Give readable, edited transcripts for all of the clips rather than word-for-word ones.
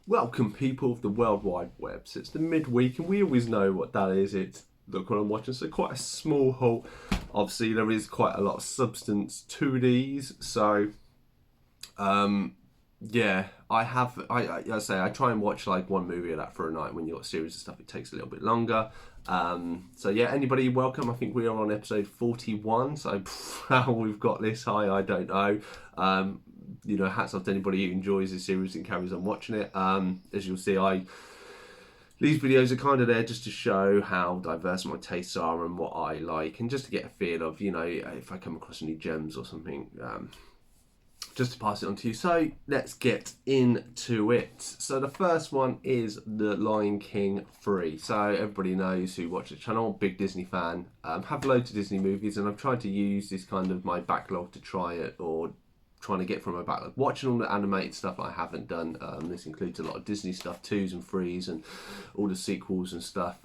Welcome, people of the World Wide Web. So it's the midweek, and we always know what that is. It's look what I'm watching. So quite a small haul. Obviously, there is quite a lot of substance to these. So, yeah, I have. I say I try and watch like one movie of that for a night. When you've got a series of stuff, it takes a little bit longer. So yeah, anybody welcome. I think we are on episode 41. So how we've got this high, I don't know. Hats off to anybody who enjoys this series and carries on watching it. As you'll see, these videos are kind of there just to show how diverse my tastes are and what I like, and just to get a feel of, if I come across any gems or something, just to pass it on to you. So let's get into it. So the first one is The Lion King 3. So everybody knows who watch the channel, big Disney fan, have loads of Disney movies, and I've tried to use this kind of my backlog to try it, or trying to get from my backlog, watching all the animated stuff I haven't done. This includes a lot of Disney stuff, 2s and 3s, and all the sequels and stuff,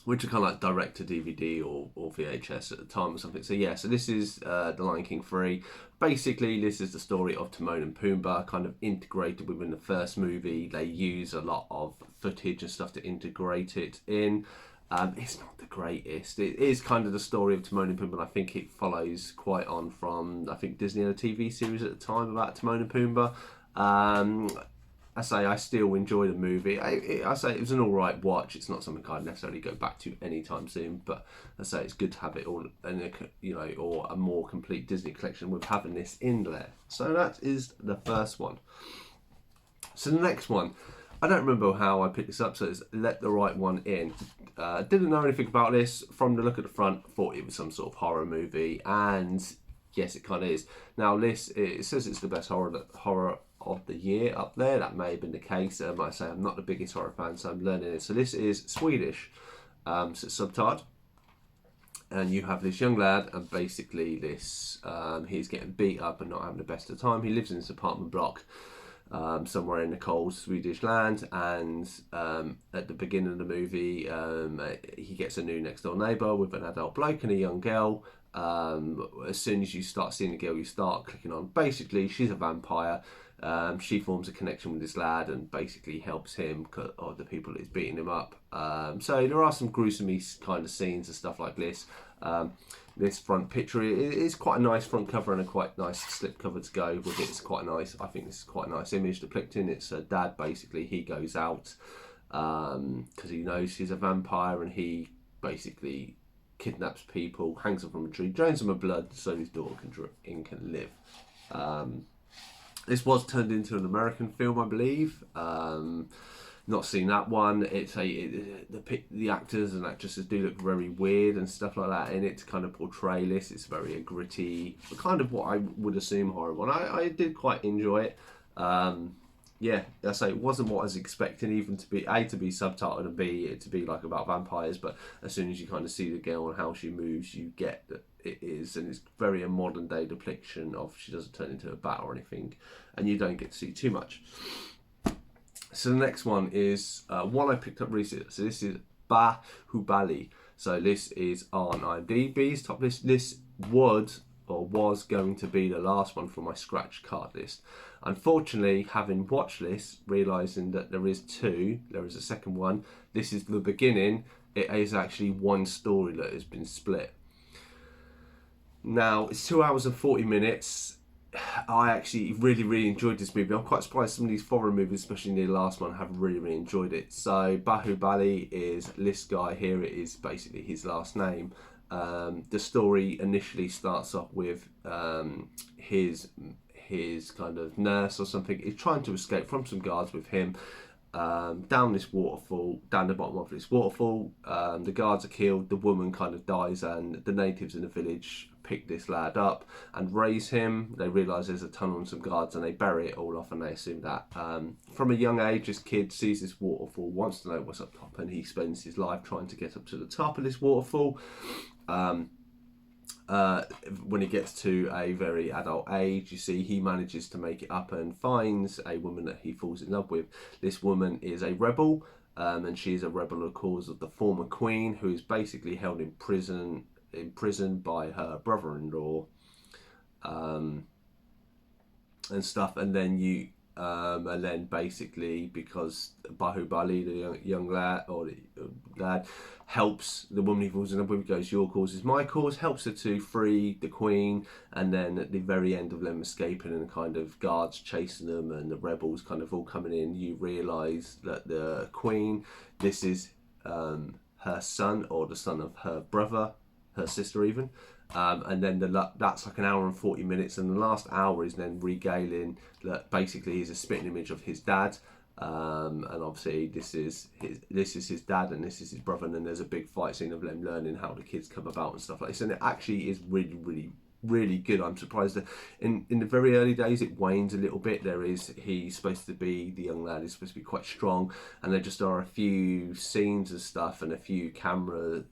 which are kind of like direct to DVD or VHS at the time or something. So yeah, so this is The Lion King 3. Basically, this is the story of Timon and Pumbaa, kind of integrated within the first movie. They use a lot of footage and stuff to integrate it in. It's not the greatest. It is kind of the story of Timon and Pumbaa. I think it follows quite on from, I think Disney had a TV series at the time about Timon and Pumbaa. I say I still enjoy the movie. I say it was an alright watch. It's not something I'd necessarily go back to anytime soon, but I say it's good to have it all in or a more complete Disney collection with having this in there. So that is the first one. So the next one, I don't remember how I picked this up, so it's Let the Right One In. Didn't know anything about this. From the look at the front, thought it was some sort of horror movie, and yes, it kind of is. Now, this, it says it's the best horror of the year up there. That may have been the case. Like I say, I'm not the biggest horror fan, so I'm learning it. So this is Swedish, so it's subtitled. And you have this young lad, and basically this, he's getting beat up and not having the best of time. He lives in this apartment block somewhere in the cold Swedish land, and at the beginning of the movie, he gets a new next door neighbour with an adult bloke and a young girl. As soon as you start seeing the girl, you start clicking on. Basically, she's a vampire. She forms a connection with this lad and basically helps him, or the people that is beating him up. So there are some gruesome kind of scenes and stuff like this. This front picture is quite a nice front cover and a quite nice slip cover to go with it. It's quite nice. I think this is quite a nice image depicting. It's a dad, basically. He goes out because he knows she's a vampire, and he basically kidnaps people, hangs them from a tree, drains them of blood so his daughter can live. This was turned into an American film, I believe. Not seen that one. It's the actors and actresses do look very weird and stuff like that in it to kind of portray this. It's very a gritty, kind of what I would assume horror one. I did quite enjoy it. Yeah, I say it wasn't what I was expecting, even to be subtitled, and B, it to be like about vampires. But as soon as you kind of see the girl and how she moves, you get that it is, and it's very a modern day depiction of, she doesn't turn into a bat or anything, and you don't get to see too much. So the next one is one I picked up recently. So this is Bahubali. So this is on IMDb's top list. This was going to be the last one from my scratch card list. Unfortunately, having watched this, realising that there is a second one. This is the beginning. It is actually one story that has been split. Now, it's 2 hours and 40 minutes. I actually really enjoyed this movie. I'm quite surprised some of these foreign movies, especially the last one, have really enjoyed it. So Bahubali is this guy here. It is basically his last name. The story initially starts off with his kind of nurse or something is trying to escape from some guards with him down this waterfall, down the bottom of this waterfall. The guards are killed, the woman kind of dies, and the natives in the village pick this lad up and raise him. They realise there's a tunnel and some guards, and they bury it all off, and they assume that from a young age, this kid sees this waterfall, wants to know what's up top, and he spends his life trying to get up to the top of this waterfall. When he gets to a very adult age, you see he manages to make it up and finds a woman that he falls in love with. This woman is a rebel, and she is a rebel of cause of the former queen, who is basically held in prison by her brother-in-law and stuff. And then and then basically because Bahubali, the young lad or the lad, helps the woman he falls in love with, goes, your cause is my cause, helps her to free the queen, and then at the very end of them escaping and kind of guards chasing them and the rebels kind of all coming in, you realise that the queen, this is her son or the son of her brother, her sister even. And then that's like an hour and 40 minutes, and the last hour is then regaling that basically he's a spitting image of his dad, and obviously this is his dad and this is his brother, and then there's a big fight scene of them learning how the kids come about and stuff like this, and it actually is really good. I'm surprised that in the very early days it wanes a little bit. He's supposed to be, the young lad is supposed to be quite strong, and there just are a few scenes and stuff and a few camera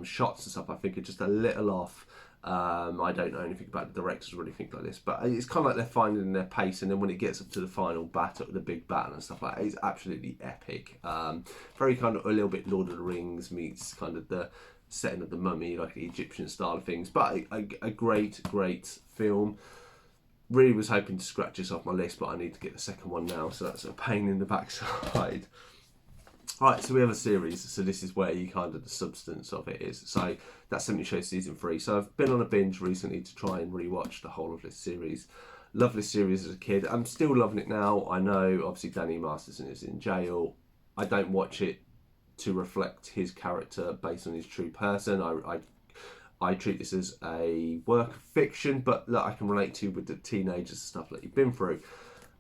shots and stuff I think are just a little off. I don't know anything about the directors or anything like this, but it's kind of like they're finding their pace, and then when it gets up to the final battle, the big battle and stuff like that, it's absolutely epic. Very kind of a little bit Lord of the Rings meets kind of the setting of the Mummy, like the Egyptian style of things, but a great film. Really was hoping to scratch this off my list, but I need to get the second one now, so that's a pain in the backside. Alright, so we have a series, so this is where you kind of the substance of it is. So that's 70 Shows Season 3. So I've been on a binge recently to try and rewatch the whole of this series. Loved this series as a kid. I'm still loving it now. I know obviously Danny Masterson is in jail. I don't watch it to reflect his character based on his true person. I treat this as a work of fiction, but that I can relate to with the teenagers and stuff that you've been through.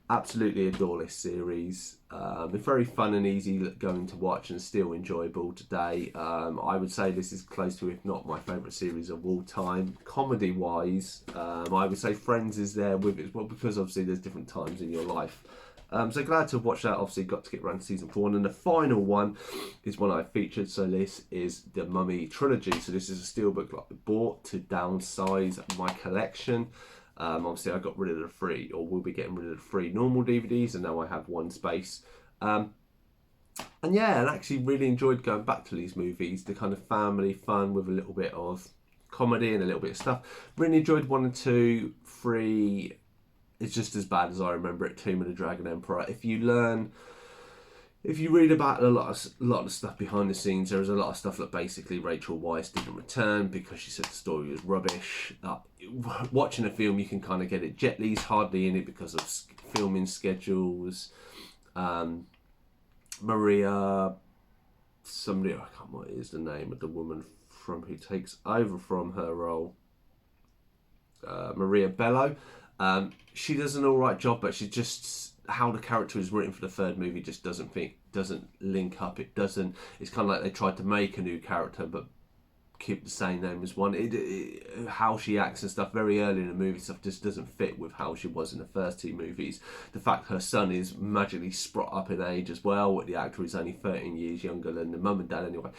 Absolutely adore this series. It's very fun and easy going to watch and still enjoyable today. I would say this is close to, if not my favourite series of all time. Comedy wise, I would say Friends is there with it as well, because obviously there's different times in your life. So glad to have watched that. Obviously got to get around to season 4, and the final one is one I featured. So this is the Mummy trilogy. So this is a steelbook that I bought to downsize my collection. Obviously I got rid of the 3, or will be getting rid of the 3 normal DVDs, and now I have one space. And yeah, and actually really enjoyed going back to these movies, the kind of family fun with a little bit of comedy and a little bit of stuff. Really enjoyed 1 and 2. 3, it's just as bad as I remember it. Tomb of the Dragon Emperor. If you read about a lot of stuff behind the scenes, there is a lot of stuff that basically Rachel Weisz didn't return because she said the story was rubbish. Watching a film, you can kind of get it. Jet Li's hardly in it because of filming schedules. Maria, somebody, I can't remember what is the name of the woman from who takes over from her role. Maria Bello. She does an alright job, but she just, how the character is written for the 3rd movie just doesn't link up. It's kind of like they tried to make a new character but keep the same name as one. How she acts and stuff very early in the movie stuff just doesn't fit with how she was in the first 2 movies. The fact her son is magically sprung up in age as well, the actor is only 13 years younger than the mum and dad anyway.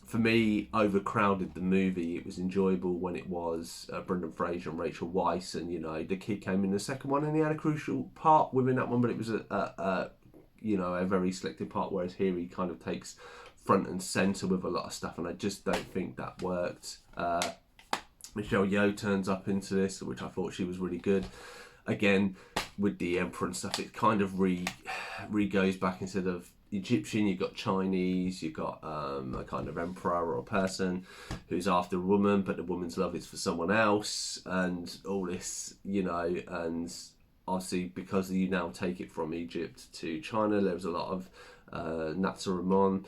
For me, overcrowded the movie. It was enjoyable when it was Brendan Fraser and Rachel Weisz, and the kid came in the second one and he had a crucial part within that one, but it was a very selective part, whereas here he kind of takes front and centre with a lot of stuff, and I just don't think that worked. Michelle Yeoh turns up into this, which I thought she was really good. Again, with the Emperor and stuff, it kind of goes back. Instead of Egyptian, you've got Chinese, you've got a kind of emperor or a person who's after a woman, but the woman's love is for someone else, and all this, and obviously because you now take it from Egypt to China, there's a lot of Natsuramon,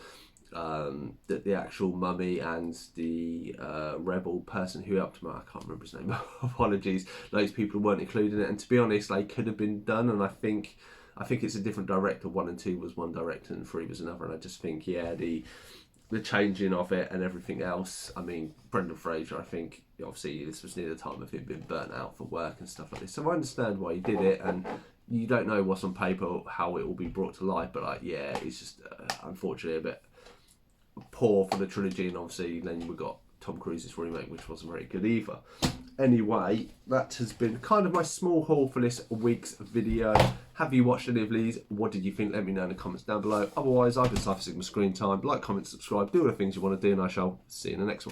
the actual mummy, and the rebel person who helped him out. I can't remember his name. Apologies. Those people weren't included in it, and to be honest, they could have been done. And I think it's a different director. 1 and 2 was one director, and 3 was another. And I just think, the changing of it and everything else. I mean, Brendan Fraser, I think obviously this was near the time of him being burnt out for work and stuff like this. So I understand why he did it, and you don't know what's on paper, how it will be brought to life. But it's just unfortunately a bit poor for the trilogy, and obviously then we got Tom Cruise's remake, which wasn't very good either. Anyway, that has been kind of my small haul for this week's video. Have you watched any of these? What did you think? Let me know in the comments down below. Otherwise, I've been Cypher Sigma Screen Time. Like, comment, subscribe, do all the things you want to do, and I shall see you in the next one.